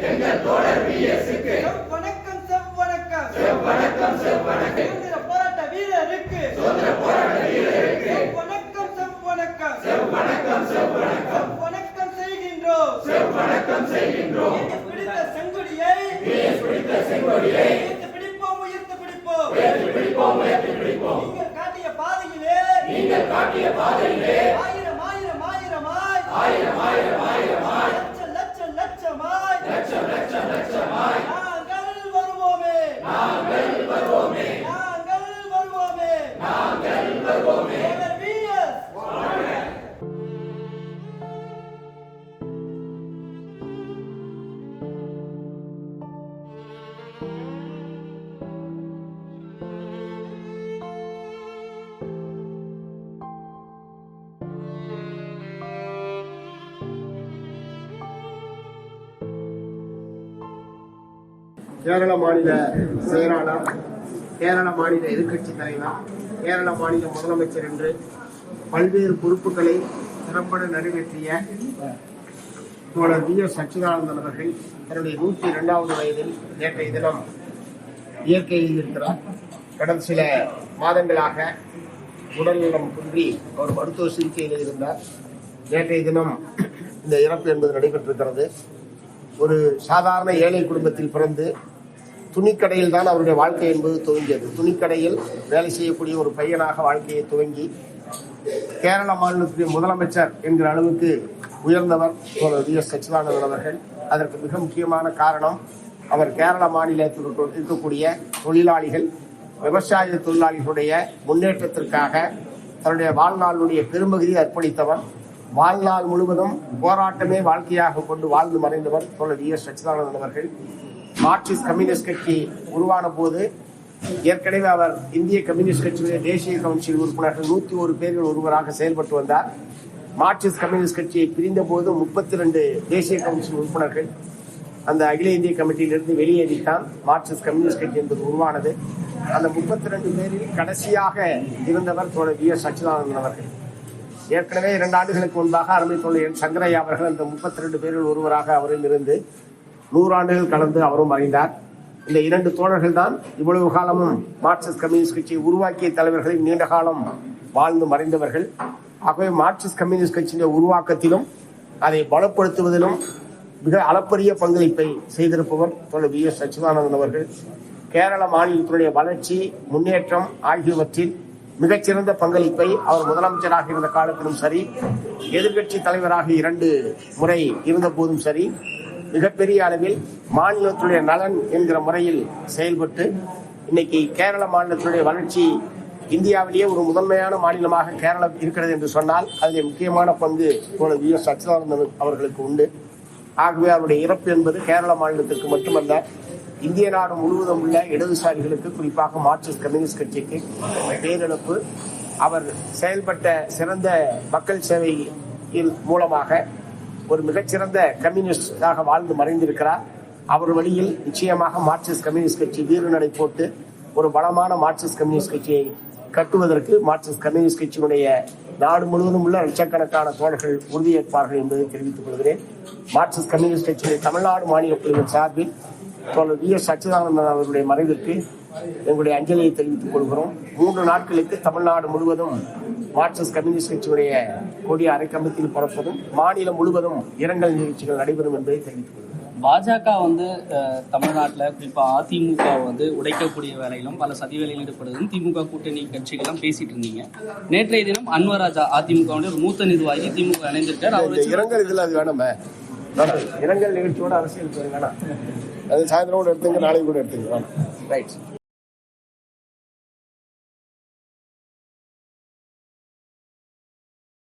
எங்கள் தோழர் VS-க்கு செவ்வணக்கம் சுதந்திர போராட்ட வீரருக்கு செவ்வணக்கம் செய்கின்றோம். பிடித்த செங்கொடியை உயர்த்தி பிடிப்போம். நீங்கள் காட்டிய பாதையிலே ஆயிரமாய் லட்சமாய் நாங்கள் வருவோமே. தோழர் VS கேரள மாநில செயலாளர், கேரள மாநில எதிர்க்கட்சி தலைவர், கேரள மாநில முதலமைச்சர் என்று பல்வேறு பொறுப்புகளை திறம்பட நிறைவேற்றிய தோழர் VS அச்சுதானந்தன் அவர்கள் தன்னுடைய 102வது வயதில் நேற்றைய தினம் இயற்கை எழுதியிருக்கிறார். கடந்த சில மாதங்களாக உடல்நலம் குன்றி அவர் மருத்துவ சிகிச்சையில் இருந்தார். நேற்றைய தினம் இந்த இறப்பு என்பது நடைபெற்றிருக்கிறது. ஒரு சாதாரண ஏழை குடும்பத்தில் பிறந்து துணிக்கடையில் தான் அவருடைய வாழ்க்கை என்பது துவங்கியது. துணிக்கடையில் வேலை செய்யக்கூடிய ஒரு பையனாக வாழ்க்கையை துவங்கி கேரள மாநிலத்துடைய முதலமைச்சர் என்கிற அளவுக்கு உயர்ந்தவர் VS அச்சுதானந்தன் அவர்கள். அதற்கு மிக முக்கியமான காரணம், அவர் கேரள மாநிலத்தில் இருக்கக்கூடிய தொழிலாளிகள், விவசாய தொழிலாளிகளுடைய முன்னேற்றத்திற்காக தன்னுடைய வாழ்நாளுடைய பெரும்பகுதியை அர்ப்பணித்தவர். வாழ்நாள் முழுவதும் போராட்டமே வாழ்க்கையாக கொண்டு வாழ்ந்து மறைந்தவர் VS அச்சுதானந்தன் அவர்கள். மார்க்சிஸ்ட் கம்யூனிஸ்ட் கட்சி உருவான போது ஏற்கனவே அவர் இந்திய கம்யூனிஸ்ட் கட்சியுடைய தேசிய கவுன்சில் உறுப்பினர்கள் 101 பேரில் ஒருவராக செயல்பட்டு வந்தார். மார்க்சிஸ்ட் கம்யூனிஸ்ட் கட்சியை பிரிந்த போது 32 தேசிய கவுன்சில் உறுப்பினர்கள் அந்த அகில இந்திய கமிட்டியிலிருந்து வெளியேறித்தான் மார்க்சிஸ்ட் கம்யூனிஸ்ட் கட்சி என்பது உருவானது. அந்த 32 பேரில் கடைசியாக இருந்தவர் VS அச்சுதானந்தன் அவர்கள். ஏற்கனவே 2 ஆண்டுகளுக்கு முன்பாக அருமை தோழர் சங்கரையா அவர்கள் அந்த 32 பேரில் ஒருவராக அவரும் இருந்து 100 ஆண்டுகள் கடந்து அவரும் மறைந்தார். இந்த 2 தோழர்கள் தான் இவ்வளவு காலமும் மார்க்சிஸ்ட் கம்யூனிஸ்ட் கட்சியை உருவாக்கிய தலைவர்களை நீண்ட காலம் வாழ்ந்து மறைந்தவர்கள். ஆகவே மார்க்சிஸ்ட் கம்யூனிஸ்ட் கட்சியின் உருவாக்கத்திலும் அதை பலப்படுத்துவதிலும் மிக அளப்பரிய பங்களிப்பை செய்திருப்பவர் தோழர் VS அச்சுதானந்தன் அவர்கள். கேரள மாநிலத்தினுடைய வளர்ச்சி, முன்னேற்றம் ஆகியவற்றில் மிகச்சிறந்த பங்களிப்பை அவர் முதலமைச்சராக இருந்த காலத்திலும் சரி, எதிர்கட்சி தலைவராக 2 முறை இருந்த போதும் சரி, மிகப்பெரிய அளவில் மாநிலத்துடைய நலன் என்கிற முறையில் செயல்பட்டு இன்னைக்கு கேரள மாநிலத்தினுடைய வளர்ச்சி இந்தியாவிலேயே ஒரு முதன்மையான மாநிலமாக கேரளம் இருக்கிறது என்று சொன்னால் அதில் முக்கியமான பங்கு VS அச்சுதானந்தன் அவர்களுக்கு உண்டு. ஆகவே அவருடைய இறப்பு என்பது கேரள மாநிலத்திற்கு மட்டுமல்ல, இந்திய நாடு முழுவதும் உள்ள இடதுசாரிகளுக்கு, குறிப்பாக மார்க்சிஸ்ட் கம்யூனிஸ்ட் கட்சிக்கு பேரிழப்பு. அவர் செயல்பட்ட சிறந்த மக்கள் சேவையின் மூலமாக ஒரு மிகச்சிறந்த கம்யூனிஸ்டாக வாழ்ந்து மறைந்திருக்கிறார். அவர் வழியில் நிச்சயமாக மார்க்சிஸ்ட் கம்யூனிஸ்ட் கட்சி வீறுநடை போட்டு ஒரு பலமான மார்க்சிஸ்ட் கம்யூனிஸ்ட் கட்சியை கட்டுவதற்கு மார்க்சிஸ்ட் கம்யூனிஸ்ட் கட்சியினுடைய நாடு முழுவதும் உள்ள லட்சக்கணக்கான தோழர்கள் உறுதியேற்பார்கள் என்பதை தெரிவித்துக் கொள்கிறேன். மார்க்சிஸ்ட் கம்யூனிஸ்ட் கட்சியுடைய தமிழ்நாடு மாநில குழுவின் சார்பில் தோழர் VS அச்சுதானந்தன் அவர்களுடைய மறைவிற்கு எங்களுடைய அஞ்சலியை தெரிவித்துக் கொள்கிறோம். 3 நாட்களுக்கு தமிழ்நாடு முழுவதும் மார்க்சிஸ்ட் கம்யூனிஸ்ட் கட்சியுடைய கொடி அரைக்கம்பத்தில் பரப்பதும் மாநிலம் முழுவதும் இரங்கல் நிகழ்ச்சிகள் நடைபெறும் என்பதை தெரிவித்துக் கொள்கிறோம். பாஜக தமிழ்நாட்டில் குறிப்பாக அதிமுக உடைக்கக்கூடிய வேலையிலும் பல சதி வேலையில் ஈடுபடுவதும் திமுக கூட்டணி கட்சிகள்லாம் பேசிட்டு இருந்தீங்க. நேற்றைய தினம் அன்வராஜா அதிமுக ஒரு மூத்த நிர்வாகி திமுக இணைந்திருக்கார். அவர் இரங்கல் இதில் அது வேணாமே, இரங்கல் நிகழ்ச்சியோட அரசியல் வேணாம். அது சாயந்தரம் கூட எடுத்துங்க, நாளைக்கு கூட எடுத்துங்க. ரைட்.